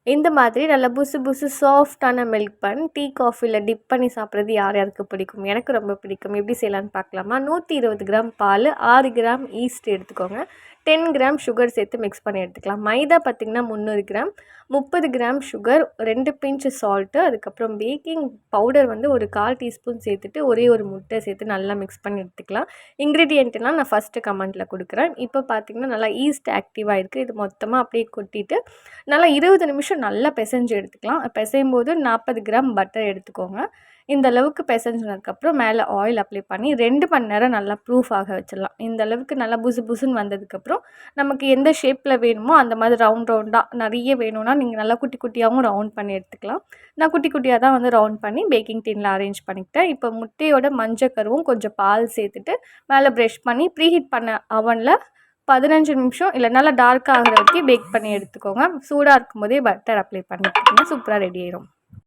இந்த மாதிரி நல்லா புசு புசு சாஃப்ட்டான மில்க் பன் டீ, காஃபில டிப் பண்ணி சாப்பிட்றது யார் யாருக்கு பிடிக்கும்? எனக்கு ரொம்ப பிடிக்கும். எப்படி செய்யலான்னு பார்க்கலாமா? 120 கிராம் பால், 6 கிராம் ஈஸ்ட் எடுத்துக்கோங்க. 10 கிராம் சுகர் சேர்த்து மிக்ஸ் பண்ணி எடுத்துக்கலாம். மைதா பார்த்திங்கன்னா 300 gram, 30 gram sugar, 2 pinch salt, அதுக்கப்புறம் பேக்கிங் பவுடர் வந்து ஒரு 1/4 டீஸ்பூன் சேர்த்துட்டு ஒரே ஒரு முட்டை சேர்த்து நல்லா மிக்ஸ் பண்ணி எடுத்துக்கலாம். இன்க்ரீடியன்ட்லாம் நான் ஃபஸ்ட்டு கமெண்ட்டில் கொடுக்குறேன். இப்போ பார்த்திங்கன்னா நல்லா ஈஸ்ட் ஆக்டிவாக இருக்குது. இது மொத்தமாக அப்படியே கொட்டிட்டு நல்லா 20 நிமிஷம் நல்லா பிசைஞ்சு எடுத்துக்கலாம். பிசையும் போது 40 கிராம் பட்டர் எடுத்துக்கோங்க. இந்த அளவுக்கு பிசைஞ்சதுக்கப்புறம் மேலே ஆயில் அப்ளை பண்ணி 2 மணி நேரம் நல்லா ப்ரூஃப் ஆக வச்சிடலாம். இந்த அளவுக்கு நல்லா புசு புசுன்னு வந்ததுக்கப்புறம் நமக்கு எந்த ஷேப்பில் வேணுமோ அந்த மாதிரி ரவுண்டாக நிறைய வேணும்னா நீங்கள் நல்லா குட்டி குட்டியாகவும் ரவுண்ட் பண்ணி எடுத்துக்கலாம். நான் குட்டி குட்டியாக தான் வந்து ரவுண்ட் பண்ணி பேக்கிங் டின்னில் அரேஞ்ச் பண்ணிக்கிட்டேன். இப்போ முட்டையோட மஞ்சக்கருவும் கொஞ்சம் பால் சேர்த்துட்டு மேலே ப்ரெஷ் பண்ணி ப்ரீஹீட் பண்ண அவனில் 15 நிமிஷம் இல்லை நல்லா டார்க்காக ஆகிற வரைக்கும் பேக் பண்ணி எடுத்துக்கோங்க. சூடாக இருக்கும்போதே பட்டர் அப்ளை பண்ணிக்கிட்டிங்கன்னா சூப்பராக ரெடி ஆயிடும்.